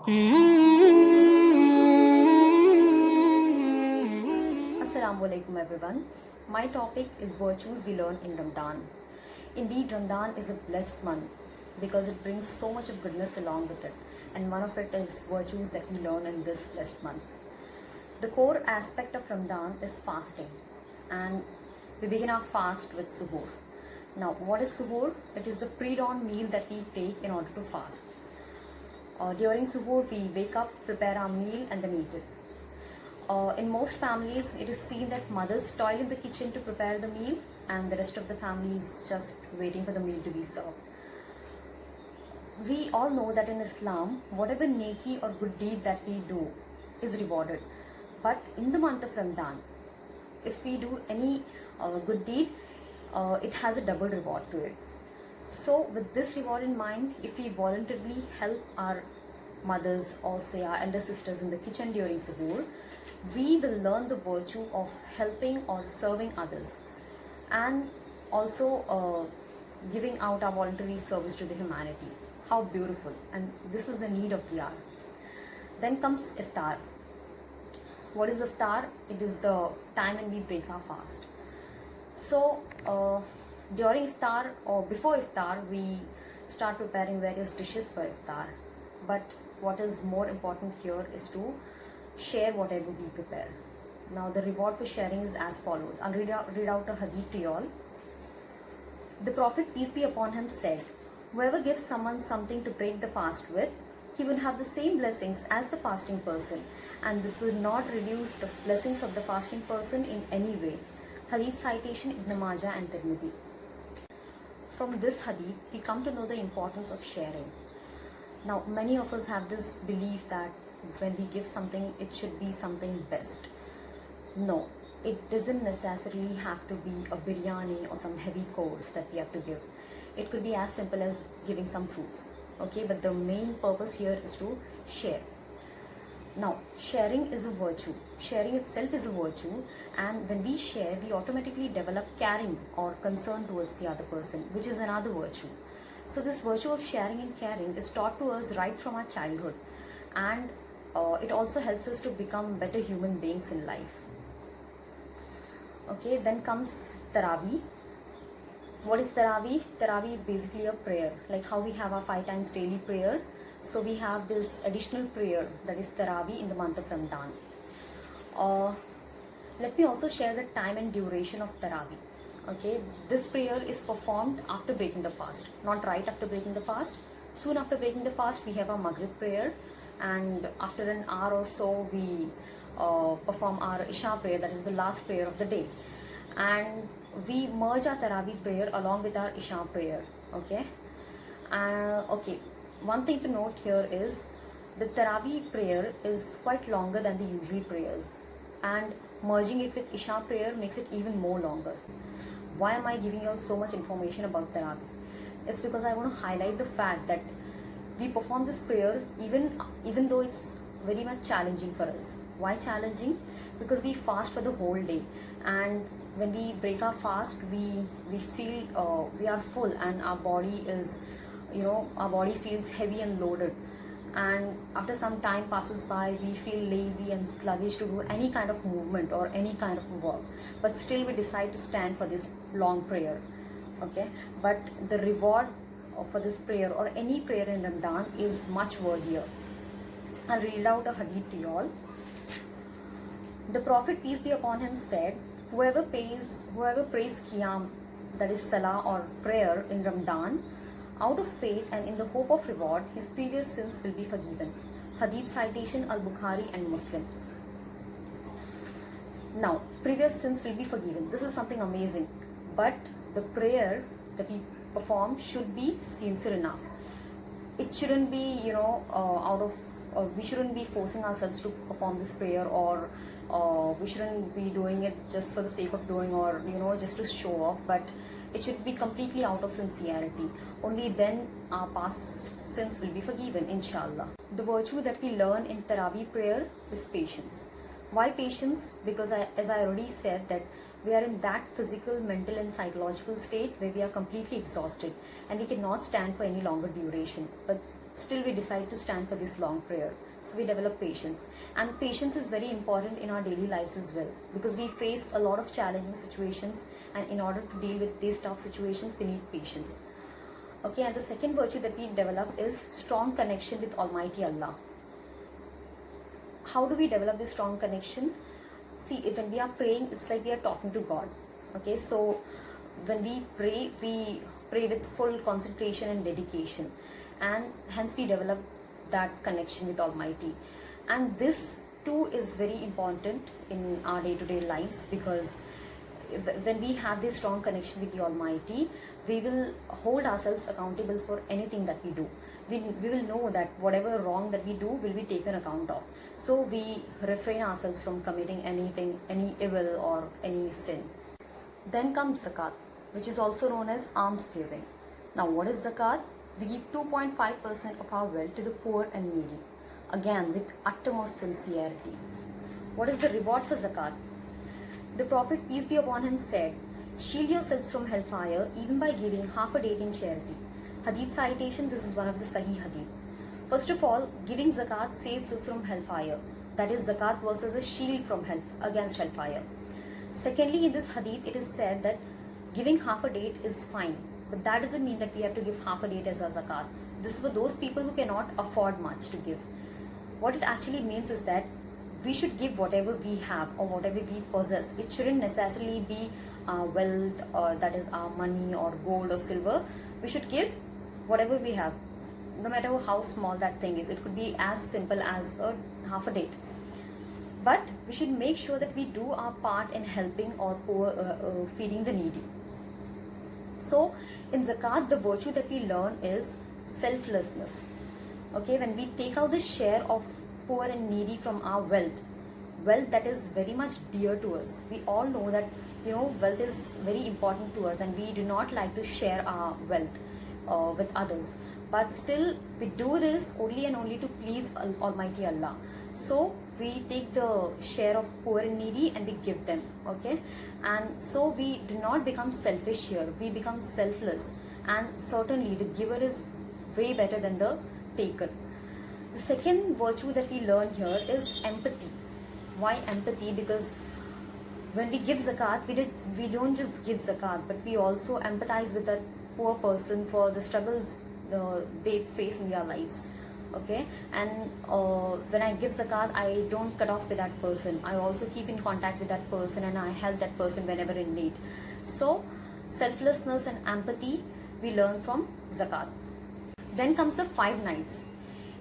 Assalamu alaikum everyone. My topic is virtues we learn in Ramadan. Indeed, Ramadan is a blessed month because it brings so much of goodness along with it, and one of it is virtues that we learn in this blessed month. The core aspect of Ramadan is fasting, and we begin our fast with suhoor. Now, what is suhoor? It is the pre-dawn meal that we take in order to fast. During suhoor, we wake up, prepare our meal, and then eat it. In most families, it is seen that mothers toil in the kitchen to prepare the meal, and the rest of the family is just waiting for the meal to be served. We all know that in Islam, whatever neki or good deed that we do is rewarded. But in the month of Ramadan, if we do any good deed, it has a double reward to it. So with this reward in mind, if we voluntarily help our mothers or say our elder sisters in the kitchen during suhoor, we will learn the virtue of helping or serving others, and also giving out our voluntary service to the humanity. How beautiful! And this is the need of the hour. Then comes iftar. What is iftar? It is the time when we break our fast. So during iftar or before iftar, we start preparing various dishes for iftar. But what is more important here is to share whatever we prepare. Now the reward for sharing is as follows. I'll read out a hadith to you all. The Prophet, peace be upon him, said, whoever gives someone something to break the fast with, he will have the same blessings as the fasting person, and this will not reduce the blessings of the fasting person in any way. Hadith citation Ibn Majah and Tirmidhi. From this hadith, we come to know the importance of sharing. Now, many of us have this belief that when we give something, it should be something best. No, it doesn't necessarily have to be a biryani or some heavy course that we have to give. It could be as simple as giving some fruits. Okay, but the main purpose here is to share. Now, sharing is a virtue. Sharing itself is a virtue, and when we share, we automatically develop caring or concern towards the other person, which is another virtue. So this virtue of sharing and caring is taught to us right from our childhood, and it also helps us to become better human beings in life. Okay, then comes Taraweeh. What is Taraweeh? Taraweeh is basically a prayer, like how we have our 5 times daily prayer. So we have this additional prayer, that is Taraweeh, in the month of Ramadan. Let me also share the time and duration of Taraweeh. Okay, this prayer is performed after breaking the fast, not right after breaking the fast. Soon after breaking the fast, we have our Maghrib prayer, and after an hour or so, we perform our Isha prayer, that is the last prayer of the day. And we merge our Taraweeh prayer along with our Isha prayer. Okay, okay. One thing to note here is the Taraweeh prayer is quite longer than the usual prayers, and merging it with Isha prayer makes it even more longer. Why am I giving you all so much information about Taraweeh? It's because I want to highlight the fact that we perform this prayer even though it's very much challenging for us. Why challenging? Because we fast for the whole day, and when we break our fast, we feel we are full, and our body is, our body feels heavy and loaded, and after some time passes by, we feel lazy and sluggish to do any kind of movement or any kind of work, but still we decide to stand for this long prayer. Okay, but the reward for this prayer or any prayer in Ramadan is much worthier. I'll read out a hadith to you all. The Prophet, peace be upon him, said, whoever prays Qiyam, that is Salah or prayer in Ramadan, out of faith and in the hope of reward, his previous sins will be forgiven. Hadith citation Al-Bukhari and Muslim. Now, previous sins will be forgiven. This is something amazing. But the prayer that we perform should be sincere enough. It shouldn't be, we shouldn't be forcing ourselves to perform this prayer, or we shouldn't be doing it just for the sake of doing, or just to show off, but it should be completely out of sincerity. Only then our past sins will be forgiven, inshallah. The virtue that we learn in Taraweeh prayer is patience. Why patience? Because as I already said, that we are in that physical, mental and psychological state where we are completely exhausted and we cannot stand for any longer duration. But still we decide to stand for this long prayer. So we develop patience, and patience is very important in our daily lives as well, because we face a lot of challenging situations, and in order to deal with these tough situations we need patience. Okay, and the second virtue that we develop is strong connection with Almighty Allah. How do we develop this strong connection? See, when we are praying, it's like we are talking to God. Okay, so when we pray with full concentration and dedication, and hence we develop that connection with Almighty. And this too is very important in our day-to-day lives, because when we have this strong connection with the Almighty, we will hold ourselves accountable for anything that we do. We will know that whatever wrong that we do will be taken account of. So we refrain ourselves from committing anything, any evil or any sin. Then comes zakat, which is also known as alms giving. Now, what is zakat? We give 2.5% of our wealth to the poor and needy, again with uttermost sincerity. What is the reward for zakat? The Prophet, peace be upon him, said, "Shield yourselves from hellfire even by giving half a date in charity." Hadith citation, this is one of the Sahih Hadith. First of all, giving zakat saves us from hellfire. That is, zakat works as a shield from against hellfire. Secondly, in this Hadith, it is said that giving half a date is fine, but that doesn't mean that we have to give half a date as a zakat. This is for those people who cannot afford much to give. What it actually means is that we should give whatever we have or whatever we possess. It shouldn't necessarily be wealth, or that is our money or gold or silver. We should give whatever we have, no matter how small that thing is. It could be as simple as a half a date. But we should make sure that we do our part in helping or feeding the needy. So in zakat, the virtue that we learn is selflessness. Okay, when we take out the share of poor and needy from our wealth that is very much dear to us. We all know that wealth is very important to us, and we do not like to share our wealth with others. But still, we do this only and only to please Almighty Allah. So we take the share of poor and needy and we give them. Okay, and so we do not become selfish here. We become selfless, and certainly the giver is way better than the taker. The second virtue that we learn here is empathy. Why empathy? Because when we give zakat, we don't just give zakat, but we also empathize with that poor person for the struggles they face in their lives. Okay, and when I give zakat, I don't cut off with that person. I also keep in contact with that person, and I help that person whenever in need. So selflessness and empathy we learn from zakat. Then comes the 5 nights.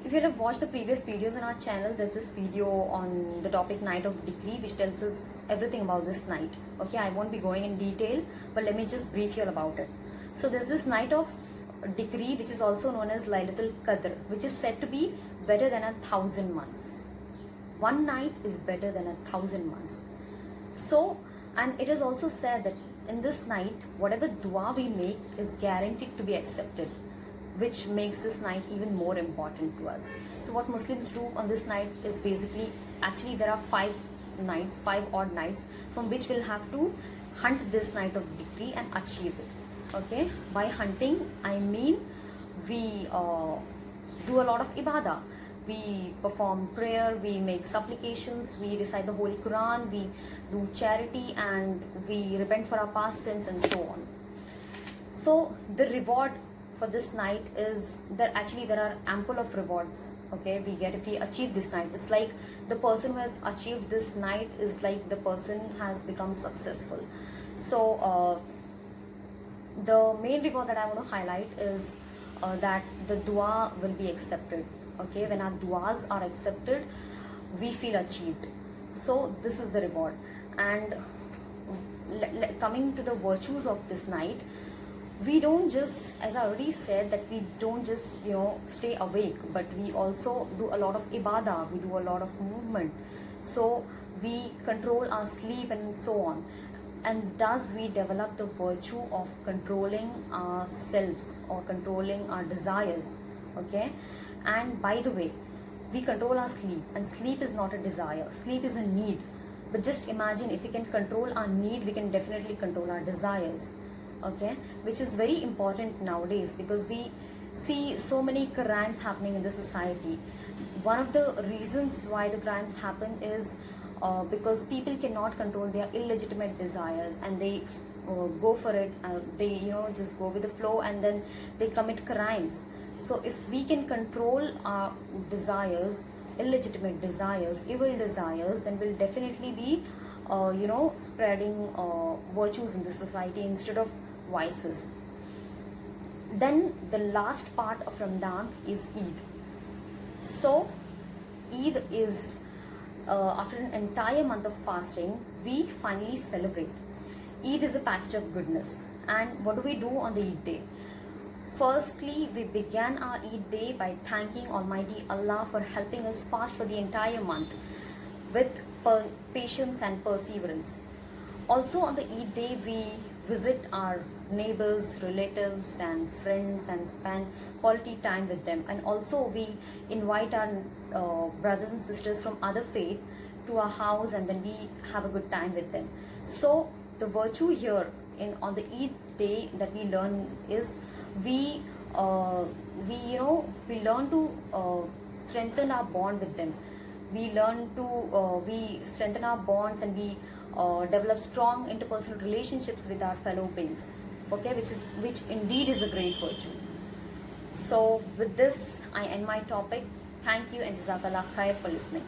If you have watched the previous videos on our channel, there's this video on the topic Night of Decree, which tells us everything about this night. Okay, I won't be going in detail, but let me just brief you all about it. So there's this Night of Decree, which is also known as Laylatul Qadr, which is said to be better than 1,000 months. One night is better than 1,000 months. So, and it is also said that in this night, whatever dua we make is guaranteed to be accepted, which makes this night even more important to us. So what Muslims do on this night is basically, actually there are 5 nights, 5 odd nights, from which we'll have to hunt this Night of Decree and achieve it. Okay, by hunting I mean we do a lot of ibadah. We perform prayer, we make supplications, we recite the Holy Quran, we do charity, and we repent for our past sins, and so on. So the reward for this night is there are ample of rewards. Okay, we get if we achieve this night. It's like the person who has achieved this night is like the person has become successful. So the main reward that I want to highlight is that the dua will be accepted. Okay, when our duas are accepted, we feel achieved. So this is the reward. And coming to the virtues of this night, we don't just, as I already said, that we don't just stay awake, but we also do a lot of ibadah, we do a lot of movement. So we control our sleep and so on. And thus we develop the virtue of controlling ourselves or controlling our desires. Okay, and by the way, we control our sleep, and sleep is not a desire, sleep is a need. But just imagine, if we can control our need, we can definitely control our desires. Okay, which is very important nowadays, because we see so many crimes happening in the society. One of the reasons why the crimes happen is because people cannot control their illegitimate desires, and they go for it. They just go with the flow, and then they commit crimes. So if we can control our desires, illegitimate desires, evil desires, then we'll definitely be spreading virtues in the society instead of vices. Then the last part of Ramadan is Eid. So Eid is after an entire month of fasting, we finally celebrate. Eid is a package of goodness. And what do we do on the Eid day? Firstly, we began our Eid day by thanking Almighty Allah for helping us fast for the entire month with patience and perseverance. Also on the Eid day, we visit our neighbors, relatives and friends and spend quality time with them. And also we invite our brothers and sisters from other faith to our house, and then we have a good time with them. So the virtue here on the Eid day that we learn is we learn to strengthen our bond with them. We learn to we strengthen our bonds, and we develop strong interpersonal relationships with our fellow beings. Okay, which indeed is a great virtue. So with this, I end my topic. Thank you, and Jazakallah khair for listening.